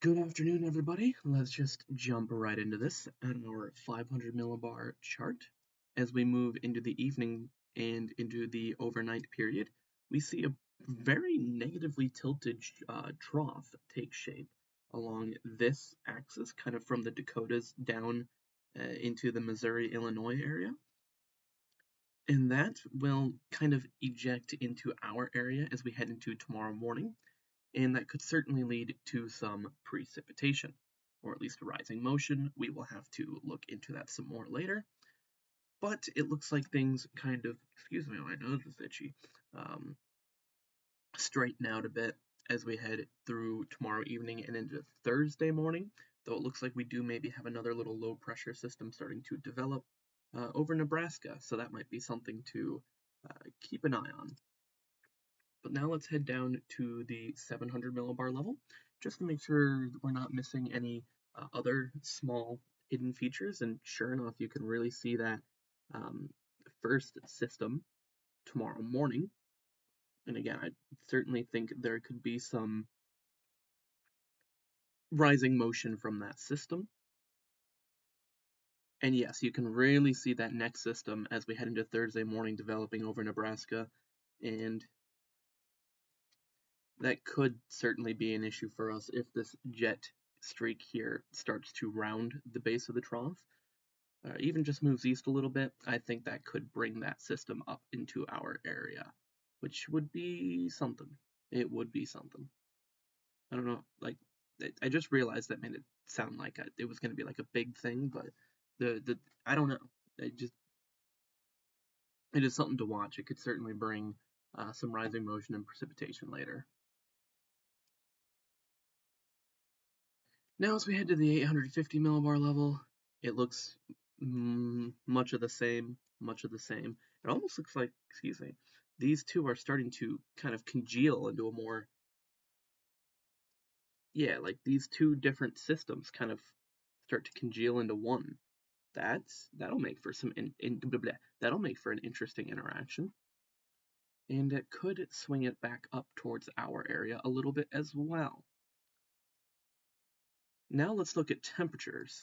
Good afternoon, everybody. Let's just jump right into this at our 500 millibar chart. As we move into the evening and into the overnight period, we see a very negatively tilted trough take shape along this axis, kind of from the Dakotas down into the Missouri-Illinois area. And that will kind of eject into our area as we head into tomorrow morning, and that could certainly lead to some precipitation, or at least a rising motion. We will have to look into that some more later. But it looks like things kind of, excuse me, my nose is itchy, straighten out a bit as we head through tomorrow evening and into Thursday morning, though it looks like we do maybe have another little low pressure system starting to develop over Nebraska, so that might be something to keep an eye on. But now let's head down to the 700 millibar level, just to make sure we're not missing any other small hidden features. And sure enough, you can really see that first system tomorrow morning. And again, I certainly think there could be some rising motion from that system. And yes, you can really see that next system as we head into Thursday morning developing over Nebraska. And that could certainly be an issue for us if this jet streak here starts to round the base of the trough. Even just moves east a little bit, I think that could bring that system up into our area, which would be something. It would be something. I don't know, like, I just realized that made it sound like it was going to be like a big thing, but I don't know. It is something to watch. It could certainly bring some rising motion and precipitation later. Now as we head to the 850 millibar level, it looks much of the same. It almost looks like, excuse me, these two are starting to kind of congeal into a more, like these two different systems kind of start to congeal into one. That'll make for that'll make for an interesting interaction. And it could swing it back up towards our area a little bit as well. Now let's look at temperatures,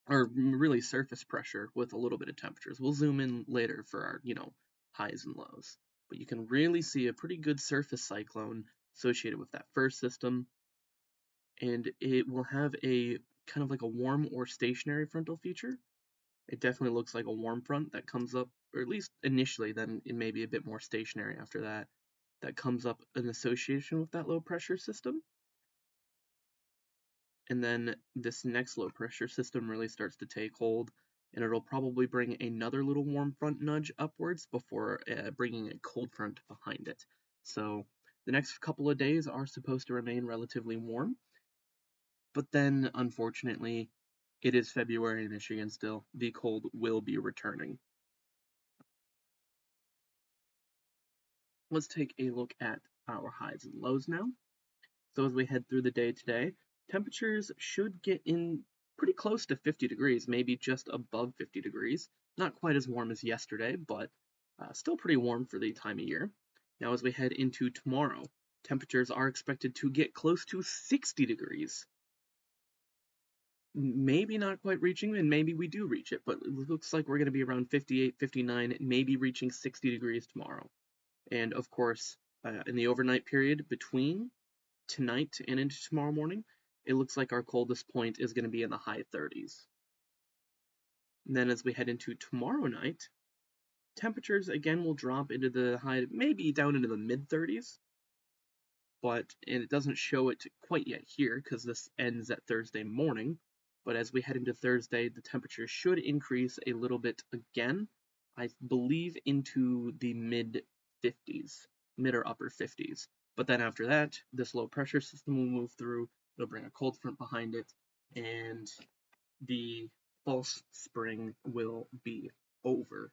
or really surface pressure with a little bit of temperatures. We'll zoom in later for our, highs and lows. But you can really see a pretty good surface cyclone associated with that first system. And it will have a kind of like a warm or stationary frontal feature. It definitely looks like a warm front that comes up, or at least initially, then it may be a bit more stationary after that. That comes up in association with that low pressure system. And then this next low pressure system really starts to take hold, and it'll probably bring another little warm front nudge upwards before bringing a cold front behind it. So the next couple of days are supposed to remain relatively warm, but then unfortunately it is February in Michigan still. The cold will be returning. Let's take a look at our highs and lows now. So as we head through the day today, temperatures should get in pretty close to 50 degrees, maybe just above 50 degrees. Not quite as warm as yesterday, but still pretty warm for the time of year. Now as we head into tomorrow, temperatures are expected to get close to 60 degrees. Maybe not quite reaching, and maybe we do reach it, but it looks like we're going to be around 58, 59, maybe reaching 60 degrees tomorrow. And of course, in the overnight period between tonight and into tomorrow morning, it looks like our coldest point is going to be in the high 30s. And then as we head into tomorrow night, temperatures again will drop into the high, maybe down into the mid 30s. And it doesn't show it quite yet here because this ends at Thursday morning. But as we head into Thursday, the temperature should increase a little bit again, I believe into the mid 50s, mid or upper 50s. But then after that, this low pressure system will move through, it'll bring a cold front behind it, and the false spring will be over.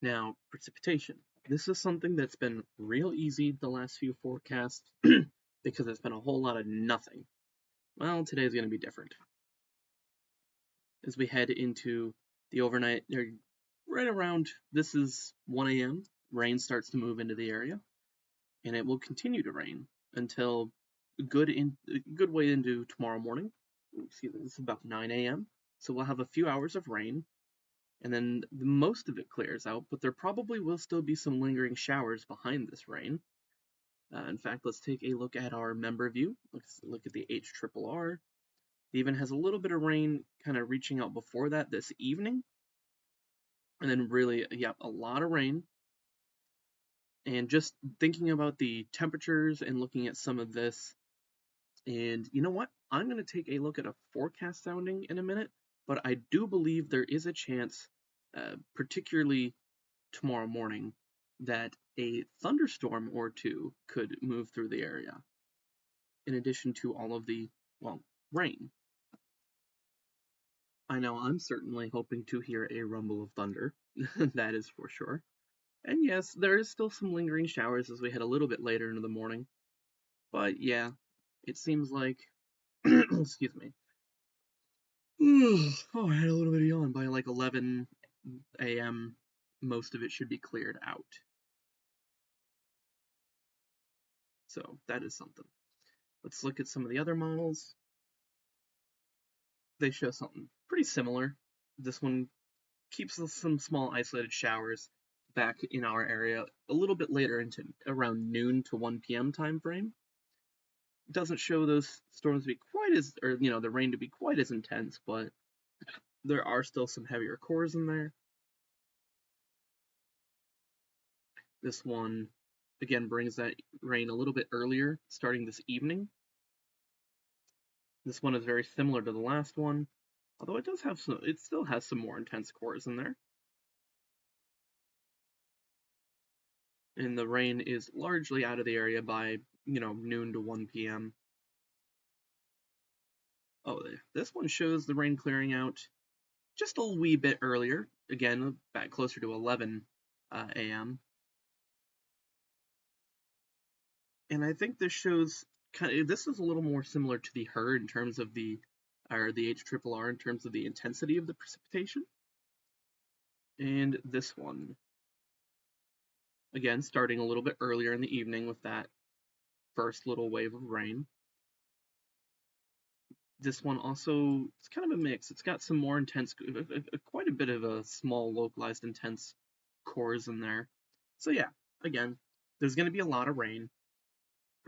Now, precipitation. This is something that's been real easy the last few forecasts because it's been a whole lot of nothing. Well, today's going to be different. As we head into the overnight, right around, this is 1 a.m., rain starts to move into the area, and it will continue to rain until a good way into tomorrow morning. Excuse me, this is about 9 a.m. So we'll have a few hours of rain, and then most of it clears out, but there probably will still be some lingering showers behind this rain. In fact, let's take a look at our member view. Let's look at the HRRR. It even has a little bit of rain kind of reaching out before that this evening. And then really, yeah, a lot of rain. And just thinking about the temperatures and looking at some of this, and you know what? I'm going to take a look at a forecast sounding in a minute, but I do believe there is a chance, particularly tomorrow morning, that a thunderstorm or two could move through the area, in addition to all of the, well, rain. I know I'm certainly hoping to hear a rumble of thunder, that is for sure. And yes, there is still some lingering showers as we head a little bit later into the morning. But yeah, it seems like, excuse me. Oh, I had a little bit of yawn. By like 11 a.m., most of it should be cleared out. So that is something. Let's look at some of the other models. They show something pretty similar. This one keeps some small isolated showers back in our area a little bit later into around noon to 1 p.m. time frame. Doesn't show those storms to be quite as, or the rain to be quite as intense, but there are still some heavier cores in there. This one, again, brings that rain a little bit earlier, starting this evening. This one is very similar to the last one, although it still has some more intense cores in there. And the rain is largely out of the area by, noon to 1 p.m. Oh, this one shows the rain clearing out just a wee bit earlier, again, back closer to 11 a.m. And I think this shows this is a little more similar to the HRRR in terms of the HRRR in terms of the intensity of the precipitation. And this one, again, starting a little bit earlier in the evening with that first little wave of rain. This one also, it's kind of a mix. It's got some more intense, quite a bit of a small localized intense cores in there. So yeah, again, there's going to be a lot of rain.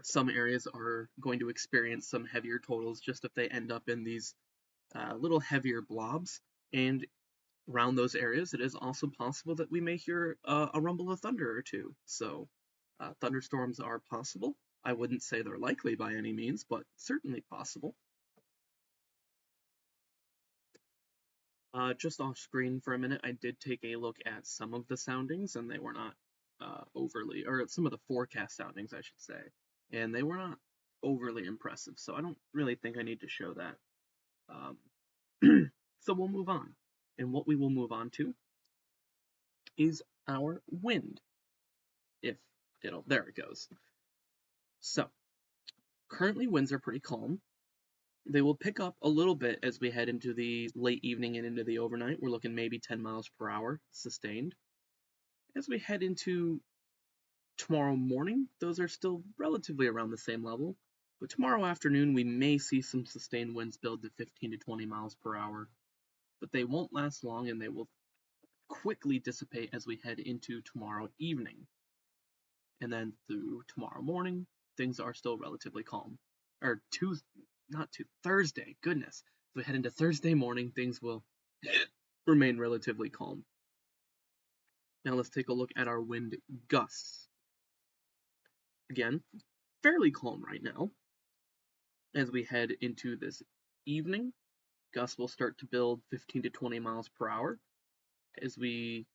Some areas are going to experience some heavier totals just if they end up in these little heavier blobs. And around those areas, it is also possible that we may hear a rumble of thunder or two. So thunderstorms are possible. I wouldn't say they're likely by any means, but certainly possible. Just off screen for a minute, I did take a look at some of the soundings, and they were not overly, or some of the forecast soundings, I should say, and they were not overly impressive. So I don't really think I need to show that. So we'll move on. And what we will move on to is our wind. There it goes. So currently winds are pretty calm. They will pick up a little bit as we head into the late evening and into the overnight. We're looking maybe 10 miles per hour sustained. As we head into tomorrow morning, those are still relatively around the same level. But tomorrow afternoon, we may see some sustained winds build to 15 to 20 miles per hour. But they won't last long, and they will quickly dissipate as we head into tomorrow evening. And then through tomorrow morning, things are still relatively calm. Or Thursday, goodness. As we head into Thursday morning, things will remain relatively calm. Now let's take a look at our wind gusts. Again, fairly calm right now. As we head into this evening, gusts will start to build 15 to 20 miles per hour. As we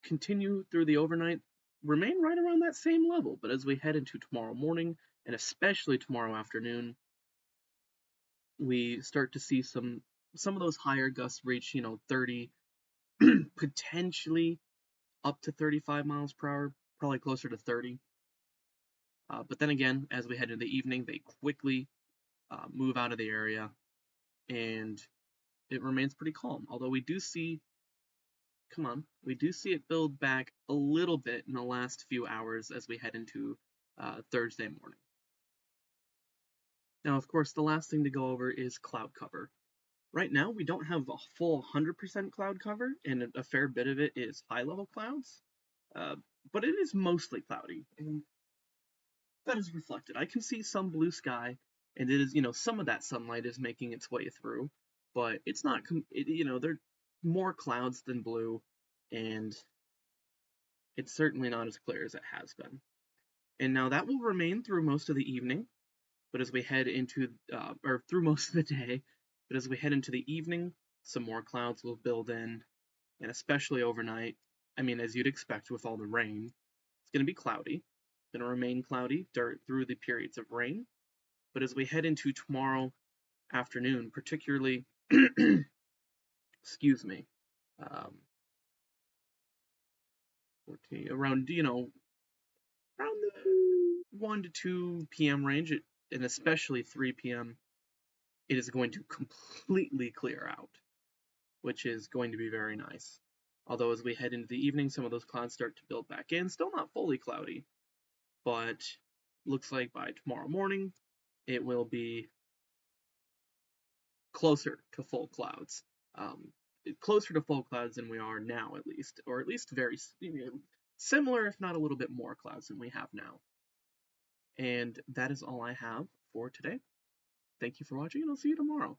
continue through the overnight, remain right around that same level, but as we head into tomorrow morning, and especially tomorrow afternoon, we start to see some of those higher gusts reach, 30, potentially up to 35 miles per hour, probably closer to 30. But then again, as we head into the evening, they quickly move out of the area, and it remains pretty calm. Although we do see it build back a little bit in the last few hours as we head into Thursday morning. Now, of course, the last thing to go over is cloud cover. Right now, we don't have a full 100% cloud cover, and a fair bit of it is high-level clouds, uh, but it is mostly cloudy, and that is reflected. I can see some blue sky, and it is, some of that sunlight is making its way through, but it's not, there are more clouds than blue, and it's certainly not as clear as it has been. And now that will remain through most of the evening, but as we head into, or through most of the day, but as we head into the evening, some more clouds will build in, and especially overnight, I mean, as you'd expect with all the rain, it's going to be cloudy. It's going to remain cloudy through the periods of rain. But as we head into tomorrow afternoon, particularly, excuse me, um, 14, around, around the 1 to 2 p.m. range, and especially 3 p.m., it is going to completely clear out, which is going to be very nice. Although as we head into the evening, some of those clouds start to build back in. Still not fully cloudy, but looks like by tomorrow morning it will be closer to full clouds. Um, Closer to full clouds than we are now, at least, or at least very similar, if not a little bit more clouds than we have now. And that is all I have for today. Thank you for watching, and I'll see you tomorrow.